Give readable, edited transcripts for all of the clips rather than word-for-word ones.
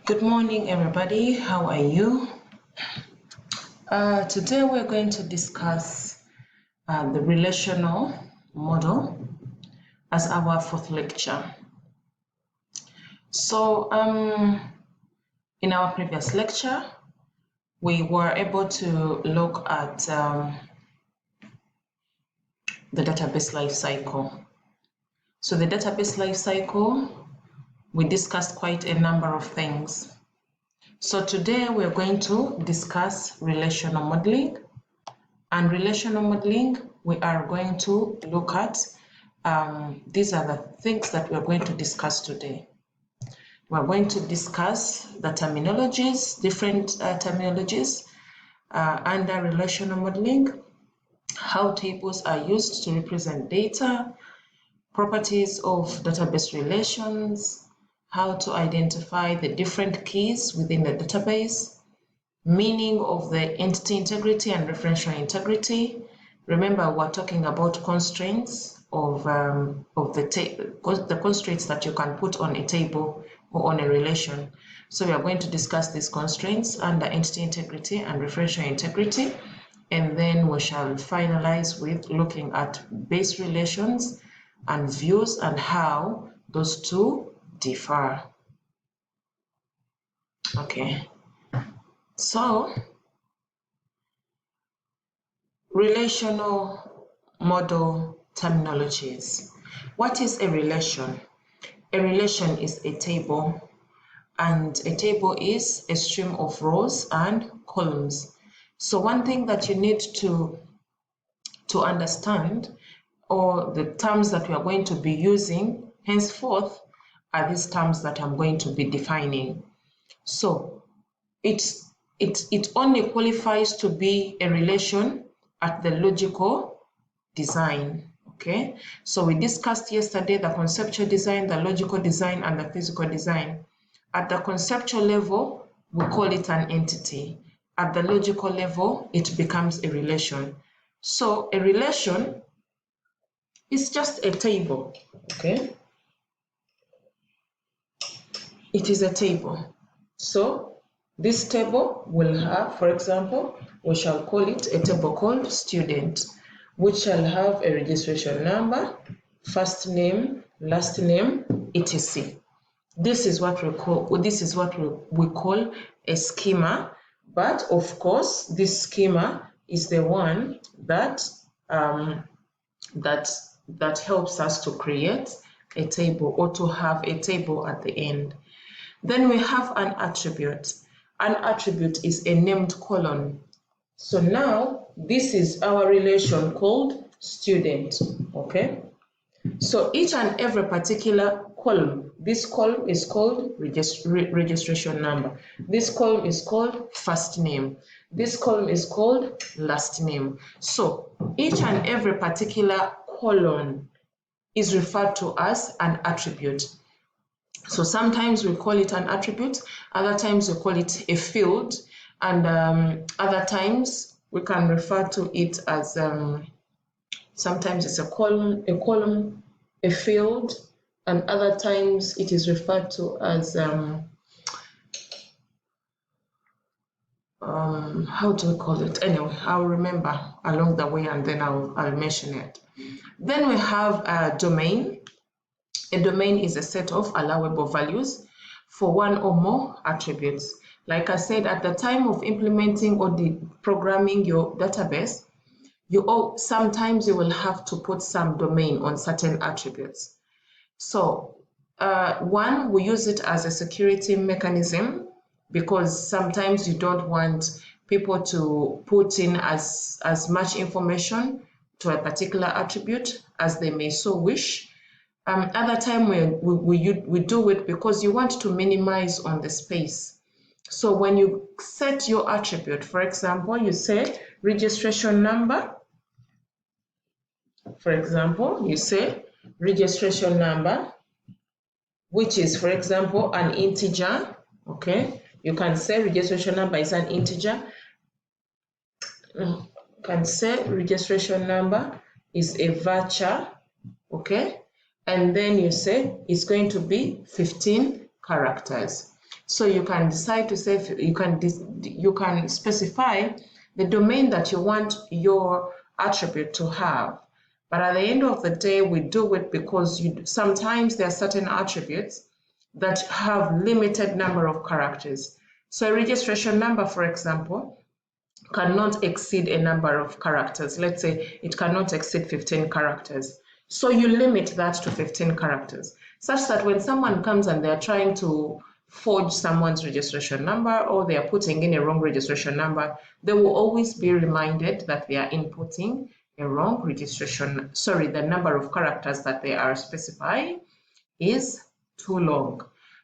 Good morning, everybody. How are you? Today we're going to discuss the relational model as our fourth lecture. So in our previous lecture, we were able to look at the database life cycle. So the database life cycle, we discussed quite a number of things. So today we're going to discuss relational modeling. And relational modeling, we are going to look at, these are the things that we're going to discuss today. We're going to discuss the terminologies, different terminologies under relational modeling, how tables are used to represent data, properties of database relations, how to identify the different keys within the database, meaning of the entity integrity and referential integrity. Remember, we're talking about constraints of the constraints that you can put on a table or on a relation. So we are going to discuss these constraints under entity integrity and referential integrity, and then we shall finalize with looking at base relations and views and how those two differ. Okay. So, relational model terminologies. What is a relation? A relation is a table, and a table is a stream of rows and columns. So one thing that you need to understand, or the terms that we are going to be using henceforth, are these terms that I'm going to be defining. So it only qualifies to be a relation at the logical design, okay? So we discussed yesterday the conceptual design, the logical design, and the physical design. At the conceptual level, we call it an entity. At the logical level, it becomes a relation. So a relation is just a table, okay? It is a table. So this table will have, for example, we shall call it a table called student, which shall have a registration number, first name, last name, etc. This is what we call a schema. But of course, this schema is the one that that helps us to create a table or to have a table at the end. Then we have an attribute. An attribute is a named column. So now this is our relation called student, okay? So each and every particular column, this column is called registration number. This column is called first name. This column is called last name. So each and every particular column is referred to as an attribute. So sometimes we call it an attribute, other times we call it a field, and other times we can refer to it as, sometimes it's a column, a field, and other times it is referred to as, how do we call it? Anyway, I'll remember along the way and then I'll mention it. Then we have a domain. A domain is a set of allowable values for one or more attributes. Like I said, at the time of implementing or programming your database, sometimes you will have to put some domain on certain attributes. So one, we use it as a security mechanism because sometimes you don't want people to put in as much information to a particular attribute as they may so wish. Other time we do it because you want to minimize on the space. So when you set your attribute, for example, you say registration number. For example, you say registration number, which is, for example, an integer, okay? You can say registration number is an integer. You can say registration number is a varchar, okay? And then you say it's going to be 15 characters. So you can decide to say, you can specify the domain that you want your attribute to have. But at the end of the day, we do it because sometimes there are certain attributes that have limited number of characters. So a registration number, for example, cannot exceed a number of characters. Let's say it cannot exceed 15 characters. So you limit that to 15 characters, such that when someone comes and they're trying to forge someone's registration number, or they are putting in a wrong registration number, they will always be reminded that they are inputting a wrong registration, sorry, the number of characters that they are specifying is too long.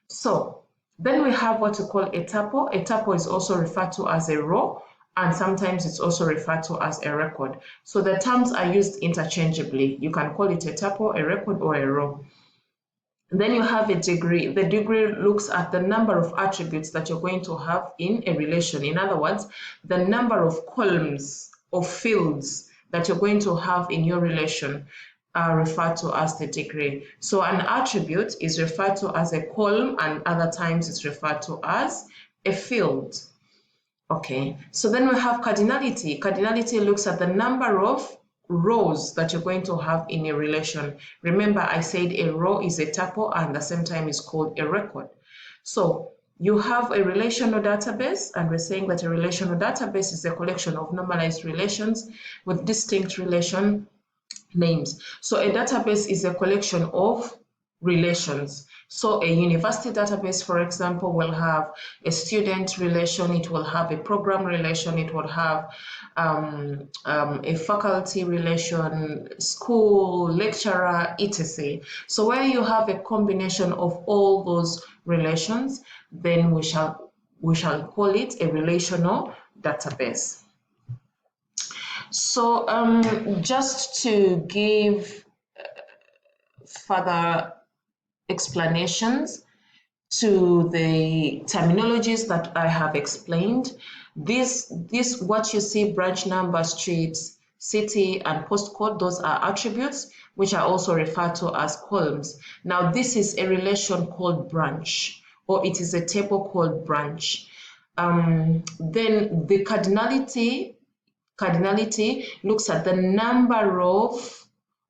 So then we have what we call a tuple. A tuple is also referred to as a row, and sometimes it's also referred to as a record. So the terms are used interchangeably. You can call it a tuple, a record, or a row. Then you have a degree. The degree looks at the number of attributes that you're going to have in a relation. In other words, the number of columns or fields that you're going to have in your relation are referred to as the degree. So an attribute is referred to as a column, and other times it's referred to as a field. Okay, so then we have cardinality. Cardinality looks at the number of rows that you're going to have in a relation. Remember, I said a row is a tuple and at the same time is called a record. So you have a relational database, and we're saying that a relational database is a collection of normalized relations with distinct relation names. So a database is a collection of relations. So a university database, for example, will have a student relation, it will have a program relation, it will have a faculty relation, school, lecturer, etc. So where you have a combination of all those relations, then we shall call it a relational database. So just to give further explanations to the terminologies that I have explained, this what you see, branch number, streets, city, and postcode, those are attributes which are also referred to as columns. Now this is a relation called branch, or it is a table called branch. Then the cardinality looks at the number of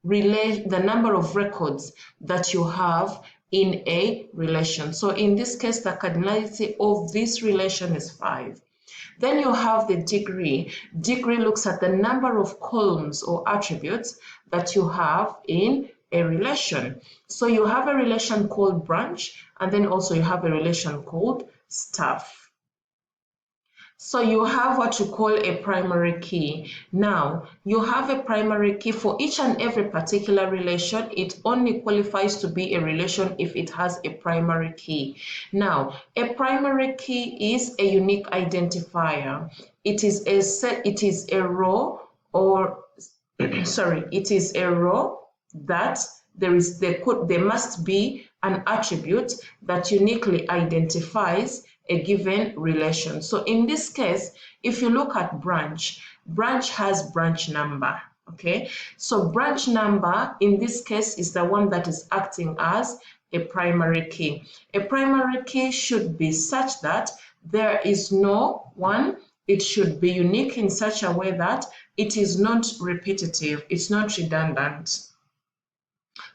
records that you have in a relation. So in this case, the cardinality of this relation is 5. Then you have the degree. Degree looks at the number of columns or attributes that you have in a relation. So you have a relation called branch, and then also you have a relation called staff. So you have what you call a primary key. Now, you have a primary key for each and every particular relation. It only qualifies to be a relation if it has a primary key. Now, a primary key is a unique identifier. It is a row, or sorry, it is a row that there must be an attribute that uniquely identifies a given relation. So in this case, if you look at branch has branch number. Okay, so branch number in this case is the one that is acting as a primary key. A primary key should be such that there is no one. It should be unique in such a way that it is not repetitive, it's not redundant.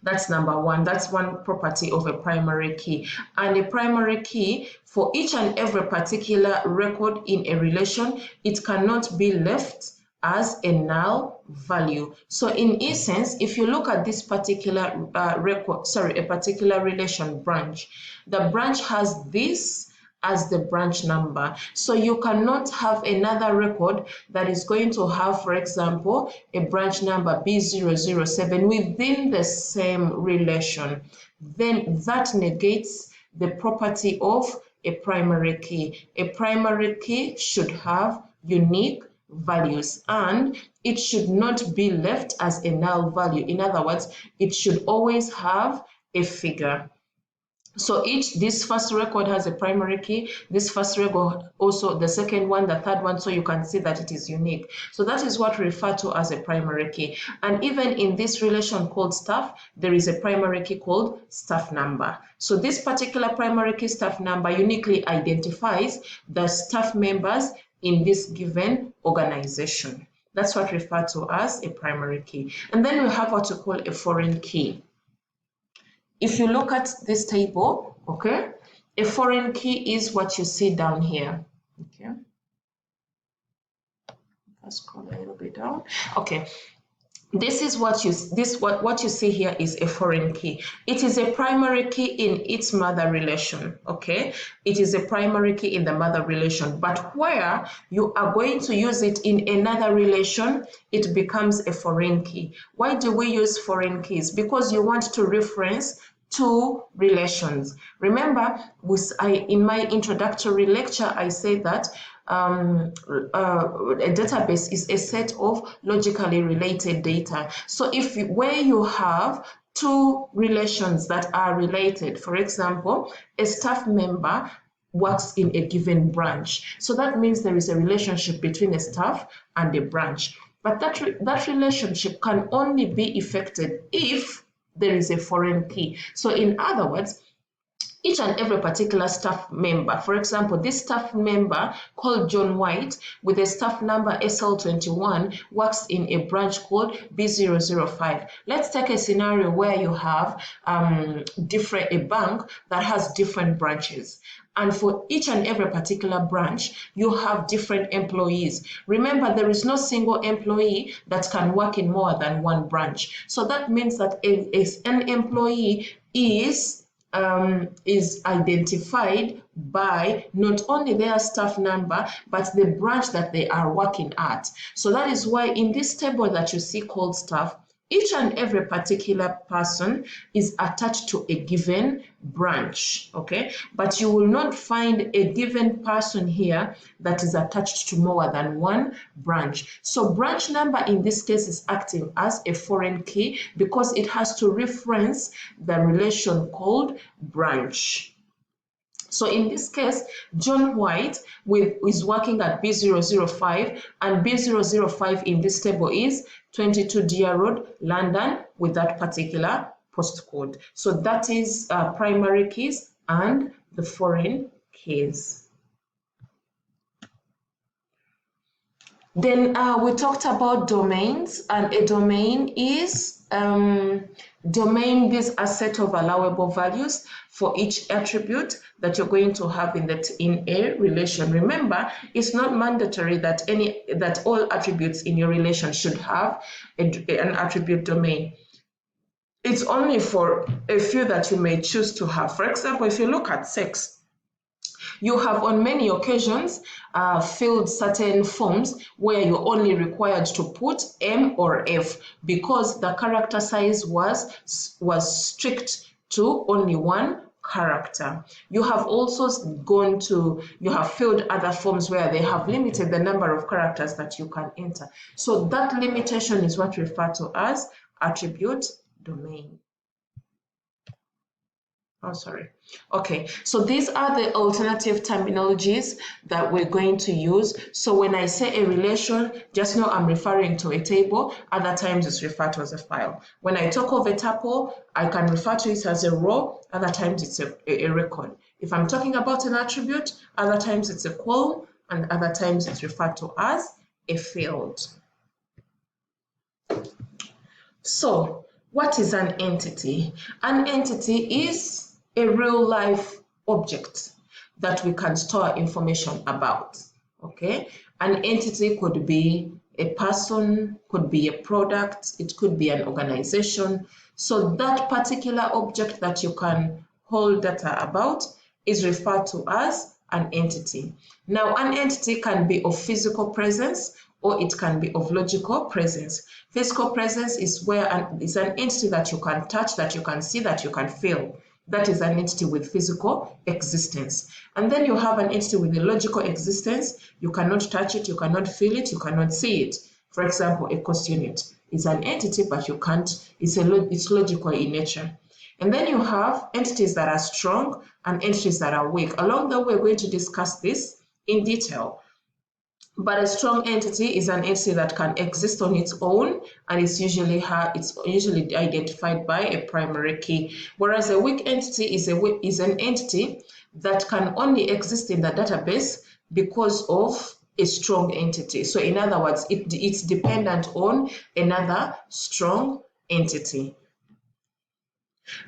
That's number one. That's one property of a primary key. And a primary key, for each and every particular record in a relation, it cannot be left as a null value. So in essence, if you look at this particular a particular relation branch, the branch has this as the branch number. So you cannot have another record that is going to have, for example, a branch number B007 within the same relation. Then that negates the property of a primary key. A primary key should have unique values, and it should not be left as a null value. In other words, it should always have a figure. So this first record has a primary key, this first record also, the second one, the third one, so you can see that it is unique. So that is what we refer to as a primary key. And even in this relation called staff, there is a primary key called staff number. So this particular primary key staff number uniquely identifies the staff members in this given organization. That's what we refer to as a primary key. And then we have what we call a foreign key. If you look at this table, okay, a foreign key is what you see down here. Okay, let's scroll a little bit down. Okay, this is what you see here is a foreign key. It is a primary key in its mother relation. Okay, it is a primary key in the mother relation, but where you are going to use it in another relation, it becomes a foreign key. Why do we use foreign keys? Because you want to reference two relations. Remember, in my introductory lecture, I said that a database is a set of logically related data. So where you have two relations that are related, for example, a staff member works in a given branch. So that means there is a relationship between a staff and a branch. But that relationship can only be effected if there is a foreign key. So in other words, each and every particular staff member, for example, this staff member called John White with a staff number SL21 works in a branch called B005. Let's take a scenario where you have a bank that has different branches. And for each and every particular branch, you have different employees. Remember, there is no single employee that can work in more than one branch. So that means that an employee is identified by not only their staff number, but the branch that they are working at. So that is why in this table that you see called staff, each and every particular person is attached to a given branch, okay? But you will not find a given person here that is attached to more than one branch. So branch number in this case is acting as a foreign key because it has to reference the relation called branch. So in this case, John White is working at B005, and B005 in this table is 22 Deer Road, London, with that particular postcode. So that is primary keys and the foreign keys. Then we talked about domains, and a domain is these are set of allowable values for each attribute that you're going to have in a relation. Remember, it's not mandatory that all attributes in your relation should have an attribute domain. It's only for a few that you may choose to have. For example, if you look at sex, you have on many occasions filled certain forms where you're only required to put M or F because the character size was strict to only one character. You have also you have filled other forms where they have limited the number of characters that you can enter. So that limitation is what we refer to as attribute domain. Oh, sorry. Okay, so these are the alternative terminologies that we're going to use. So when I say a relation, just know I'm referring to a table. Other times it's referred to as a file. When I talk of a tuple, I can refer to it as a row. Other times it's a record. If I'm talking about an attribute, other times it's a column, and other times it's referred to as a field. So what is an entity? An entity is a real life object that we can store information about, okay? An entity could be a person, could be a product, it could be an organization. So that particular object that you can hold data about is referred to as an entity. Now, an entity can be of physical presence or it can be of logical presence. Physical presence is where it's an entity that you can touch, that you can see, that you can feel. That is an entity with physical existence. And then you have an entity with a logical existence. You cannot touch it, you cannot feel it, you cannot see it. For example, a cost unit is an entity, but you can't, it's logical in nature. And then you have entities that are strong and entities that are weak. Along the way, we're going to discuss this in detail. But a strong entity is an entity that can exist on its own, and it's usually identified by a primary key. Whereas a weak entity is an entity that can only exist in the database because of a strong entity. So in other words, it's dependent on another strong entity.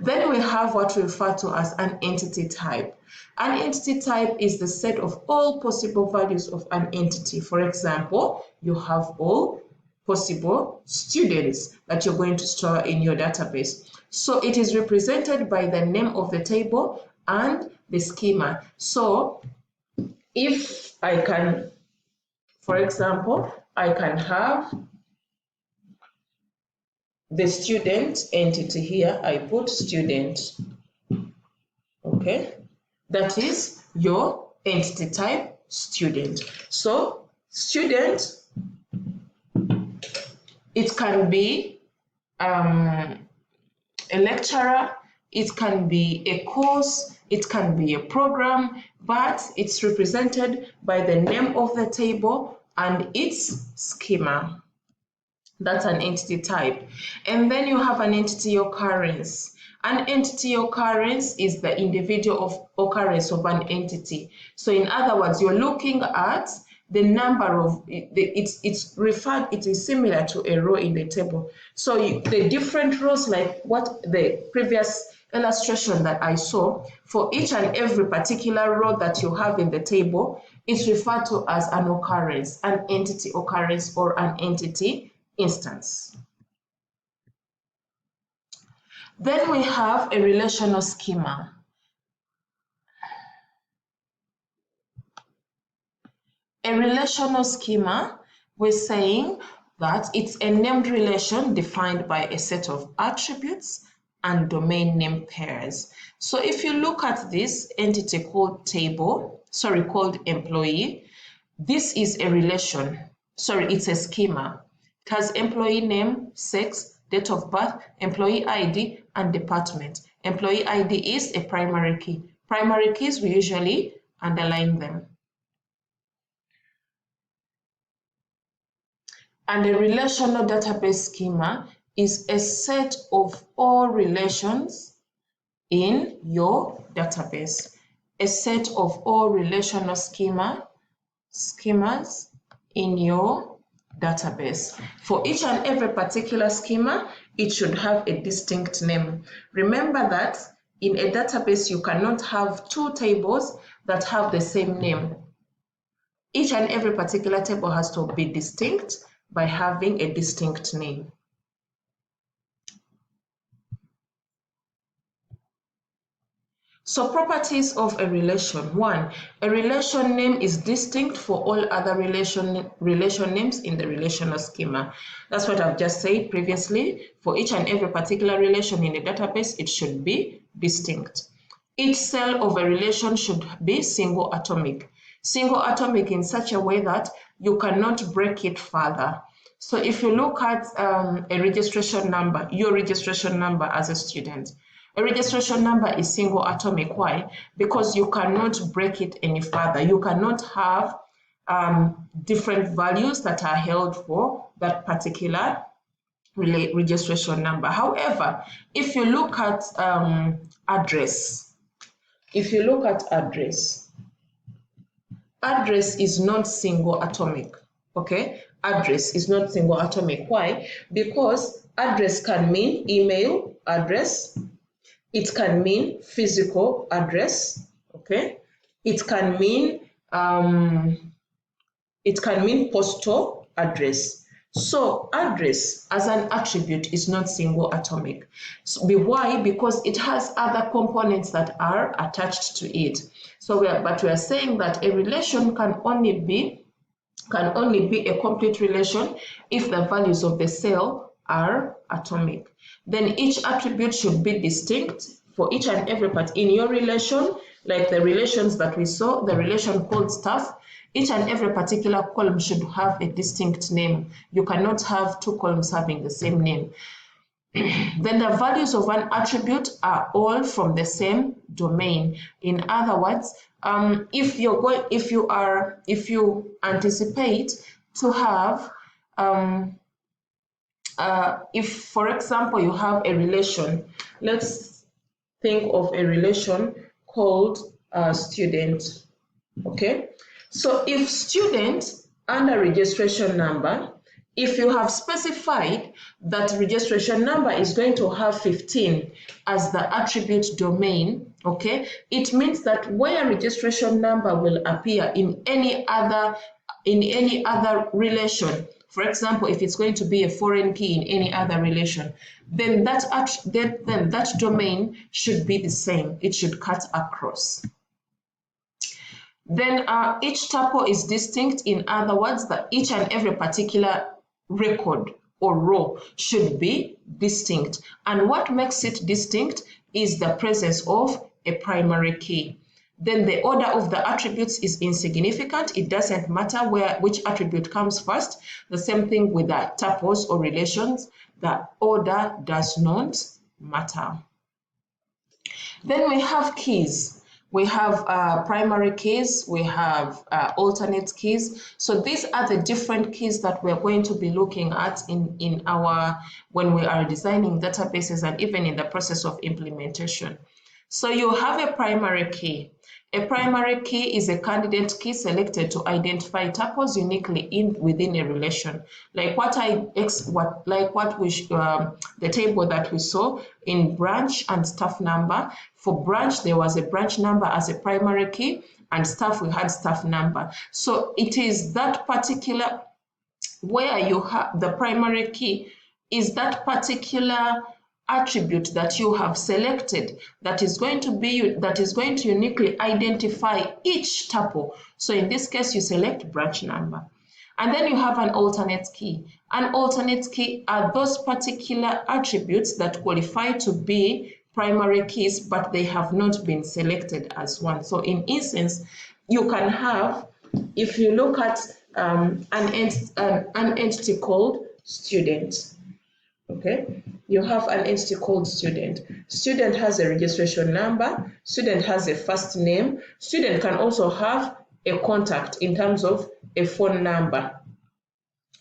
Then we have what we refer to as an entity type. An entity type is the set of all possible values of an entity. For example, you have all possible students that you're going to store in your database. So it is represented by the name of the table and the schema. So if I can, for example, I can have the student entity here. I put student, okay? That is your entity type, student. So student, it can be a lecturer, it can be a course, it can be a program, but it's represented by the name of the table and its schema. That's an entity type. And then you have an entity occurrence. An entity occurrence is the individual occurrence of an entity. So in other words, you're looking at the number of, it is similar to a row in the table. So the different rows, like what the previous illustration that I saw, for each and every particular row that you have in the table, it's referred to as an occurrence, an entity occurrence, or an entity instance. Then we have a relational schema. A relational schema, we're saying that it's a named relation defined by a set of attributes and domain name pairs. So if you look at this entity called called employee, this is a relation. It's a schema. It has employee name, sex, date of birth, employee ID, and department. Employee ID is a primary key. Primary keys, we usually underline them. And a relational database schema is a set of all relations in your database. A set of all relational schemas in your database. For each and every particular schema, it should have a distinct name. Remember that in a database, you cannot have two tables that have the same name. Each and every particular table has to be distinct by having a distinct name. So properties of a relation. 1, a relation name is distinct for all other relation names in the relational schema. That's what I've just said previously. For each and every particular relation in a database, it should be distinct. Each cell of a relation should be single atomic. Single atomic in such a way that you cannot break it further. So if you look at a registration number, your registration number as a student, a registration number is single atomic. Why? Because you cannot break it any further. You cannot have different values that are held for that particular registration number. However, if you look at address, address is not single atomic, okay? Address is not single atomic. Why? Because address can mean email address, it can mean physical address, okay? It can mean postal address. So address as an attribute is not single atomic. So why? Because it has other components that are attached to it. So we are saying that a relation can only be a complete relation if the values of the cell are atomic. Then each attribute should be distinct for each and every part in your relation, like the relations that we saw, the relation called staff. Each and every particular column should have a distinct name. You cannot have two columns having the same name. then the values of an attribute are all from the same domain. In other words, if you anticipate to have if, for example, you have a relation, let's think of a relation called student. Okay, so if student under registration number, if you have specified that registration number is going to have 15 as the attribute domain, okay, it means that where registration number will appear in any other relation, for example, if it's going to be a foreign key in any other relation, then that domain should be the same. It should cut across. Then each tuple is distinct. In other words, that each and every particular record or row should be distinct. And what makes it distinct is the presence of a primary key. Then the order of the attributes is insignificant. It doesn't matter which attribute comes first. The same thing with the tuples or relations. The order does not matter. Then we have keys. We have primary keys, we have alternate keys. So these are the different keys that we're going to be looking at when we are designing databases and even in the process of implementation. So you have a primary key. A primary key is a candidate key selected to identify tuples uniquely within a relation, like the table that we saw in branch and staff number. For branch, there was a branch number as a primary key, and staff, we had staff number. So it is that particular where you have the primary key is that particular attribute that you have selected that is going to uniquely identify each tuple. So in this case, you select branch number. And then you have an alternate key. An alternate key are those particular attributes that qualify to be primary keys, but they have not been selected as one. So in instance, you can have, if you look at an entity called student. Okay, you have an entity called student. Student has a registration number. Student has a first name. Student can also have a contact in terms of a phone number.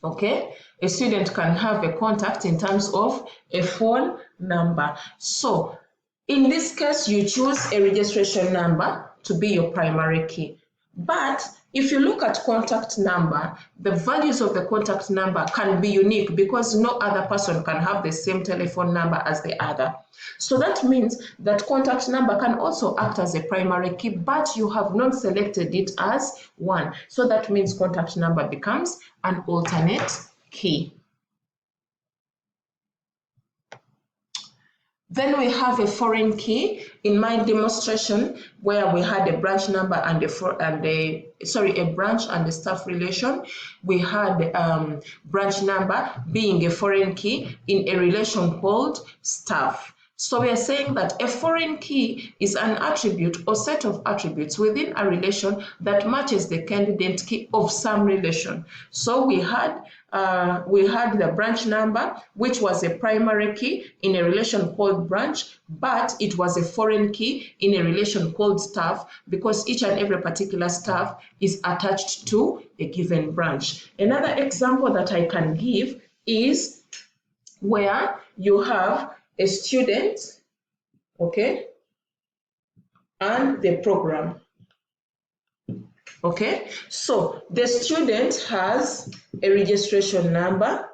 Okay, a student can have a contact in terms of a phone number. So in this case, you choose a registration number to be your primary key. But if you look at contact number, the values of the contact number can be unique because no other person can have the same telephone number as the other. So that means that contact number can also act as a primary key, but you have not selected it as one. So that means contact number becomes an alternate key. Then we have a foreign key. In my demonstration, where we had a branch number and a branch and a staff relation, we had branch number being a foreign key in a relation called staff. So we are saying that a foreign key is an attribute or set of attributes within a relation that matches the candidate key of some relation. So we had the branch number, which was a primary key in a relation called branch, but it was a foreign key in a relation called staff because each and every particular staff is attached to a given branch. Another example that I can give is where you have a student, okay, and the program. Okay, so the student has a registration number,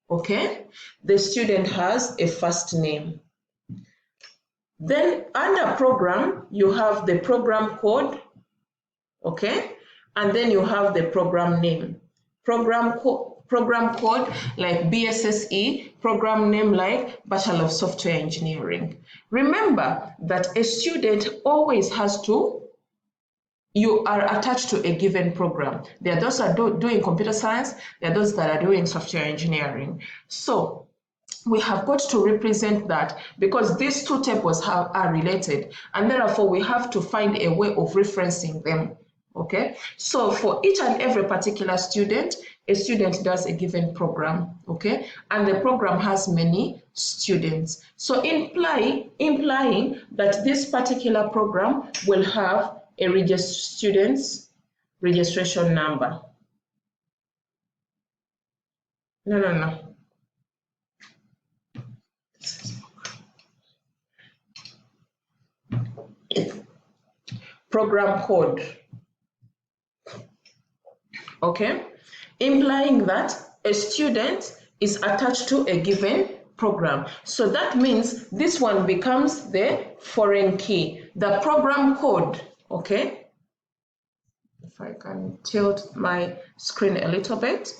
okay, the student has a first name. Then under program, you have the program code, okay, and then you have the program name. Program code like BSSE, program name like Bachelor of Software Engineering. Remember that a student always has to, you are attached to a given program. There are those that are doing computer science, there are those that are doing software engineering. So we have got to represent that because these two tables are related, and therefore we have to find a way of referencing them. Okay, so for each and every particular student, a student does a given program, okay, and the program has many students. So implying that this particular program will have a student's registration number. No. Program code. Okay, implying that a student is attached to a given program. So that means this one becomes the foreign key, the program code. Okay, if I can tilt my screen a little bit.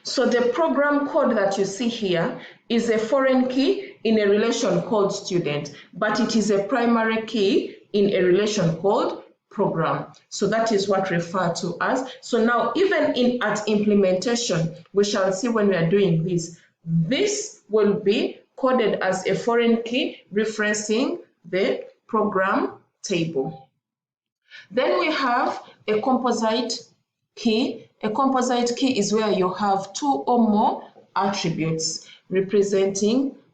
So the program code that you see here is a foreign key in a relation called student, but it is a primary key in a relation called program. So that is what referred to as. So now even at implementation, we shall see when we are doing this will be coded as a foreign key referencing the program table. Then we have a composite key. A composite key is where you have two or more attributes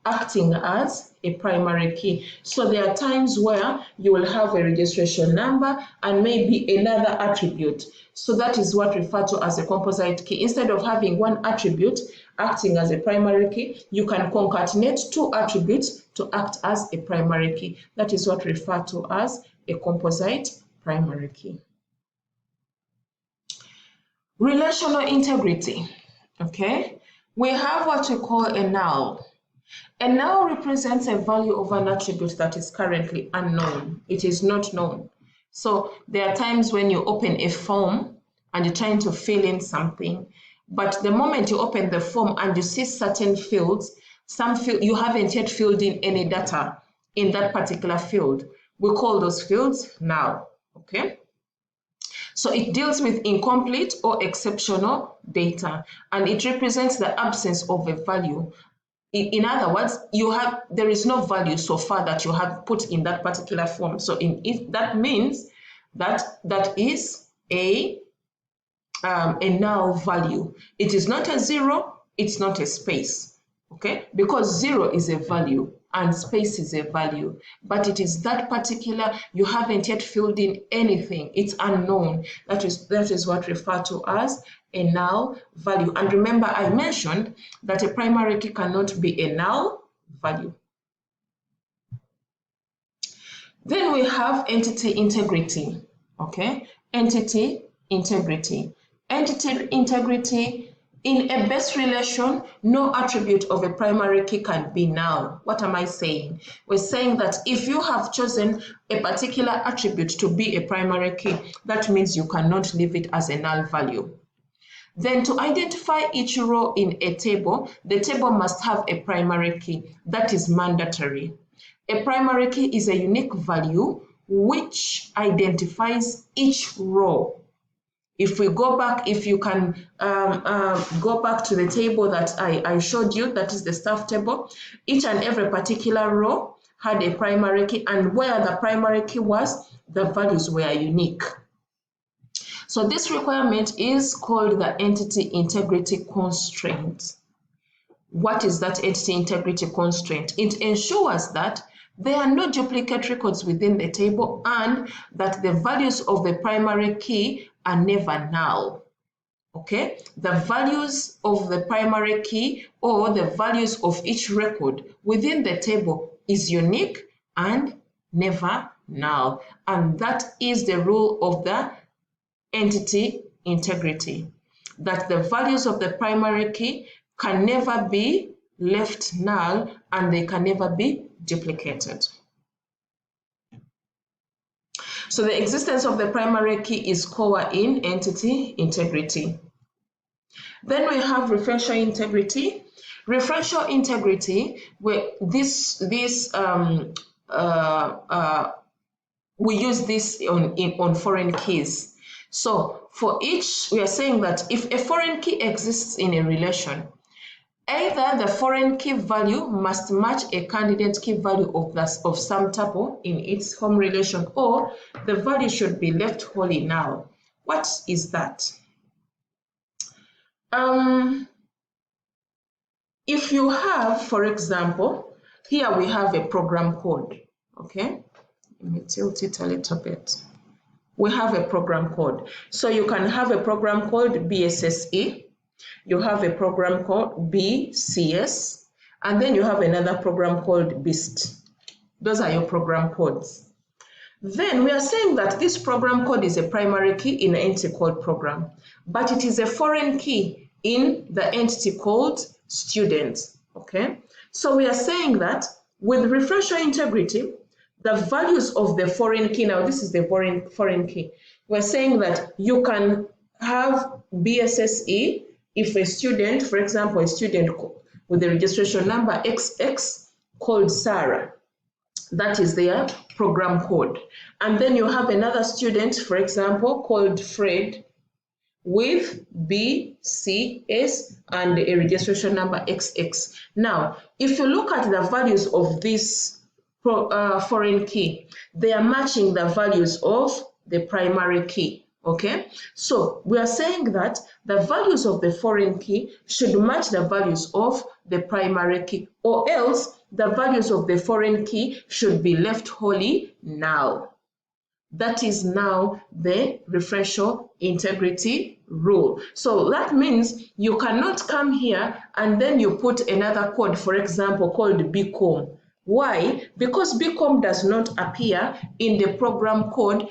acting as a primary key. So there are times where you will have a registration number and maybe another attribute. So that is what referred to as a composite key. Instead of having one attribute acting as a primary key, you can concatenate two attributes to act as a primary key. That is what referred to as a composite primary key. Relational integrity, okay? We have what we call a null. A null represents a value of an attribute that is currently unknown. It is not known. So there are times when you open a form and you're trying to fill in something, but the moment you open the form and you see certain fields, you haven't yet filled in any data in that particular field. We call those fields null, okay? So it deals with incomplete or exceptional data, and it represents the absence of a value. In other words, there is no value so far that you have put in that particular form. So that means that is a null value. It is not a zero, it's not a space, okay? Because zero is a value and space is a value, but it is that particular, you haven't yet filled in anything, it's unknown. That is what referred to as a null value. And remember, I mentioned that a primary key cannot be a null value. Then we have entity integrity, okay? Entity integrity. Entity integrity, in a base relation, no attribute of a primary key can be null. What am I saying? We're saying that if you have chosen a particular attribute to be a primary key, that means you cannot leave it as a null value. Then to identify each row in a table, the table must have a primary key. That is mandatory. A primary key is a unique value which identifies each row. If we go back, if you can go back to the table that I showed you, that is the staff table, each and every particular row had a primary key, and where the primary key was, the values were unique. So this requirement is called the entity integrity constraint. What is that entity integrity constraint? It ensures that there are no duplicate records within the table and that the values of the primary key are never null. Okay, the values of the primary key or the values of each record within the table is unique and never null. And that is the rule of the entity integrity, that the values of the primary key can never be left null and they can never be duplicated. So the existence of the primary key is core in entity integrity. Then we have referential integrity. Referential integrity, where we use this on foreign keys. So for each, we are saying that if a foreign key exists in a relation, either the foreign key value must match a candidate key value of some tuple in its home relation, or the value should be left wholly null. What is that? If you have, for example, here we have a program code, okay? Let me tilt it a little bit. We have a program code. So you can have a program called BSSE, you have a program called BCS, and then you have another program called BEAST. Those are your program codes. Then we are saying that this program code is a primary key in an entity called program, but it is a foreign key in the entity called student, okay? So we are saying that with Relational Integrity, the values of the foreign key, now this is the foreign key, we're saying that you can have BSSE if a student, for example, a student with the registration number XX called Sarah, that is their program code. And then you have another student, for example, called Fred with BCS and a registration number XX. Now, if you look at the values of this foreign key, they are matching the values of the primary key, okay? So we are saying that the values of the foreign key should match the values of the primary key, or else the values of the foreign key should be left wholly null. That is now the Relational Integrity rule. So that means you cannot come here and then you put another code, for example, called BCOM. Why? Because BCOM does not appear in the program code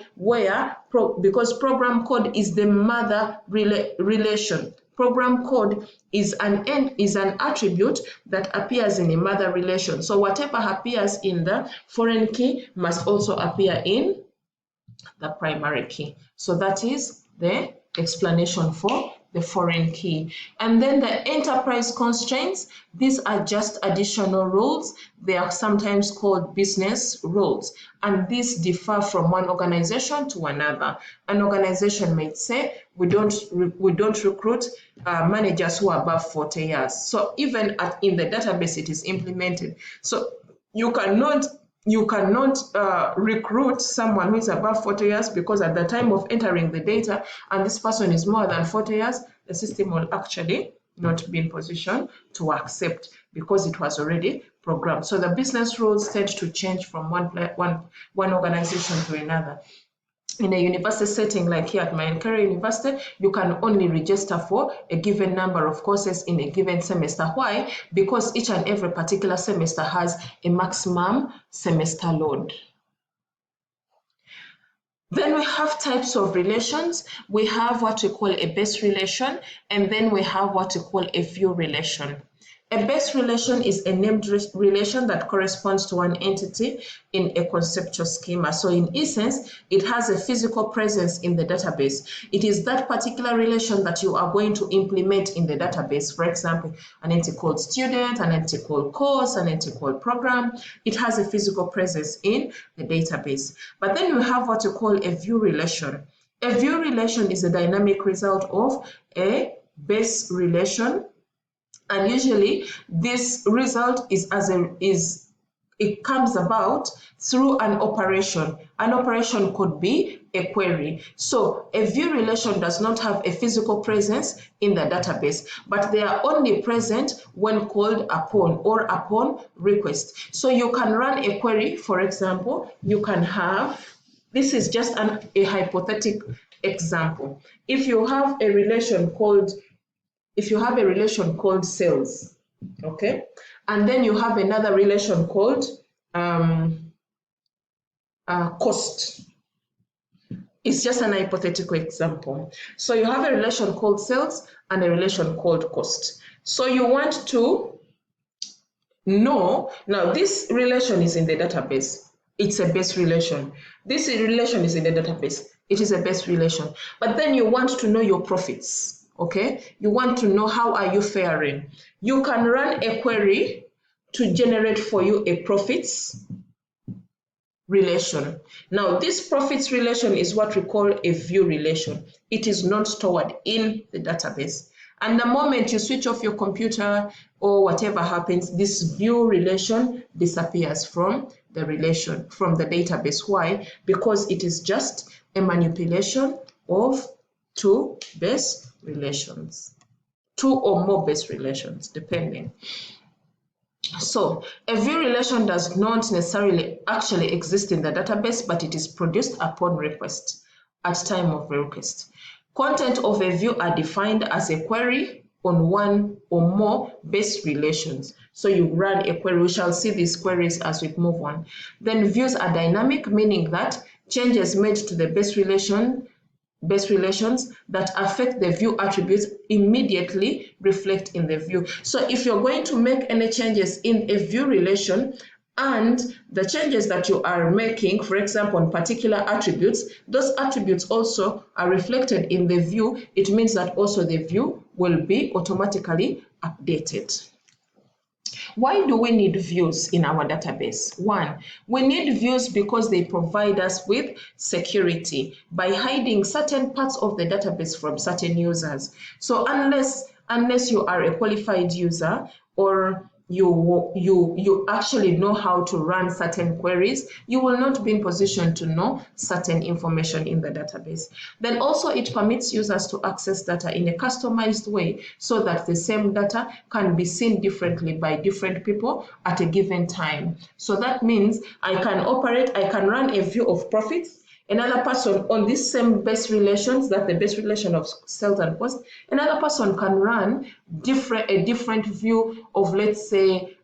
because program code is the mother relation. Program code is an attribute that appears in a mother relation. So whatever appears in the foreign key must also appear in the primary key. So that is the explanation for the foreign key. And then the enterprise constraints, these are just additional rules. They are sometimes called business rules, and these differ from one organization to another. An organization may say, we don't recruit managers who are above 40 years. So even in the database, it is implemented. So you cannot recruit someone who is above 40 years, because at the time of entering the data and this person is more than 40 years, the system will actually not be in position to accept because it was already programmed. So the business rules tend to change from one organization to another. In a university setting like here at Mayankere University, you can only register for a given number of courses in a given semester. Why? Because each and every particular semester has a maximum semester load. Then we have types of relations. We have what we call a base relation, and then we have what we call a view relation. A base relation is a named relation that corresponds to one entity in a conceptual schema. So in essence, it has a physical presence in the database. It is that particular relation that you are going to implement in the database. For example, an entity called student, an entity called course, an entity called program. It has a physical presence in the database. But then we have what we call a view relation. A view relation is a dynamic result of a base relation. And usually this result it comes about through an operation. An operation could be a query. So a view relation does not have a physical presence in the database, but they are only present when called upon or upon request. So you can run a query, for example, you can have, this is just a hypothetical example. If you have a relation called sales, okay, and then you have another relation called cost. It's just an hypothetical example. So you have a relation called sales and a relation called cost. So you want to know, now this relation is in the database. It's a base relation. This relation is in the database. It is a base relation. But then you want to know your profits. Okay, you want to know how are you faring. You can run a query to generate for you a profits relation. Now this profits relation is what we call a view relation. It is not stored in the database. And the moment you switch off your computer or whatever happens, this view relation disappears from the database. Why? Because it is just a manipulation of two base relations, two or more base relations, depending. So a view relation does not necessarily actually exist in the database, but it is produced upon request at time of request. Content of a view are defined as a query on one or more base relations. So you run a query. We shall see these queries as we move on. Then views are dynamic, meaning that changes made to the base relations that affect the view attributes immediately reflect in the view. So if you're going to make any changes in a view relation, and the changes that you are making, for example, on particular attributes, those attributes also are reflected in the view, it means that also the view will be automatically updated. Why do we need views in our database? One, we need views because they provide us with security by hiding certain parts of the database from certain users. So unless you are a qualified user or you actually know how to run certain queries, you will not be in position to know certain information in the database. Then also it permits users to access data in a customized way so that the same data can be seen differently by different people at a given time. So that means I can run a view of profits. Another person on this same base relations, that the base relation of sales and cost, another person can run a different view of, let's say,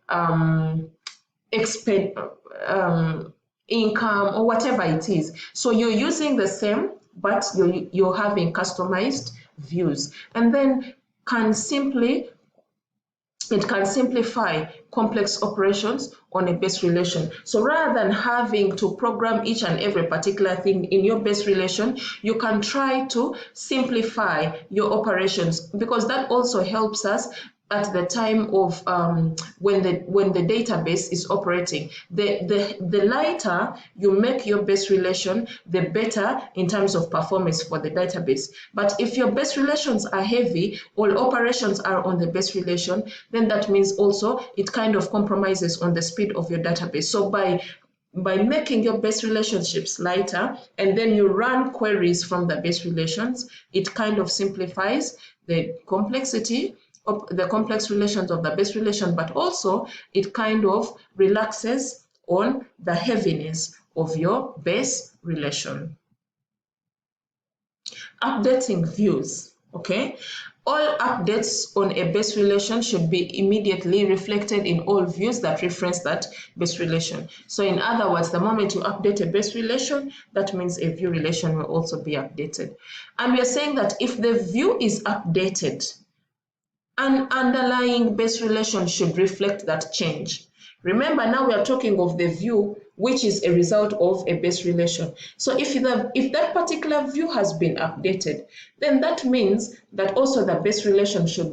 income or whatever it is. So you're using the same, but you're having customized views, and then it can simplify complex operations on a base relation. So rather than having to program each and every particular thing in your base relation, you can try to simplify your operations, because that also helps us at the time of when the database is operating. The lighter you make your base relation, the better in terms of performance for the database. But if your base relations are heavy, all operations are on the base relation, then that means also it kind of compromises on the speed of your database. So by making your base relationships lighter and then you run queries from the base relations, it kind of simplifies the complexity of the complex relations of the base relation, but also it kind of relaxes on the heaviness of your base relation. Updating views, okay? All updates on a base relation should be immediately reflected in all views that reference that base relation. So in other words, the moment you update a base relation, that means a view relation will also be updated. And we are saying that if the view is updated, an underlying base relation should reflect that change. Remember, now we are talking of the view which is a result of a base relation. So if that particular view has been updated, then that means that also the base relation should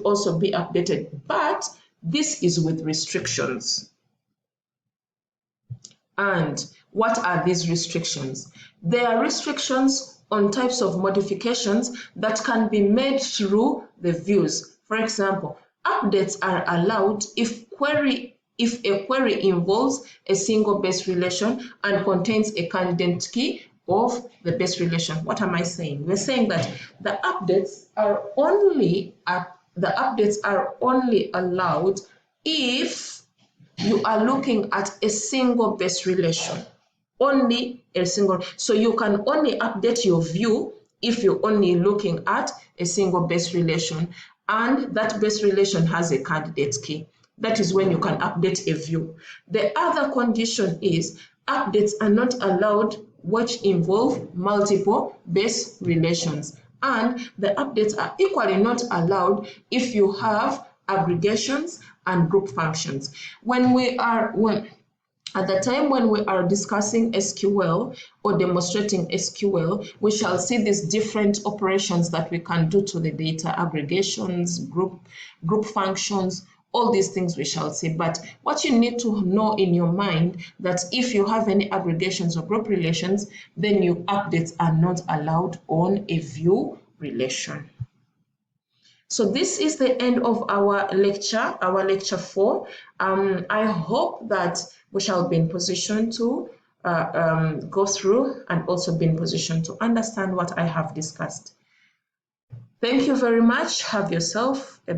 also be updated. But this is with restrictions. And what are these restrictions? There are restrictions on types of modifications that can be made through the views. For example, updates are allowed if a query involves a single base relation and contains a candidate key of the base relation. What am I saying? We're saying that the updates are only allowed if you are looking at a single base relation. Only a single. So you can only update your view if you're only looking at a single base relation and that base relation has a candidate key. That is when you can update a view. The other condition is updates are not allowed which involve multiple base relations, and the updates are equally not allowed if you have aggregations and group functions. At the time when we are discussing SQL or demonstrating SQL, we shall see these different operations that we can do to the data, aggregations, group functions, all these things we shall see. But what you need to know in your mind that if you have any aggregations or group relations, then your updates are not allowed on a view relation. So this is the end of our lecture 4. I hope that we shall be in position to go through and also be in position to understand what I have discussed. Thank you very much. Have yourself a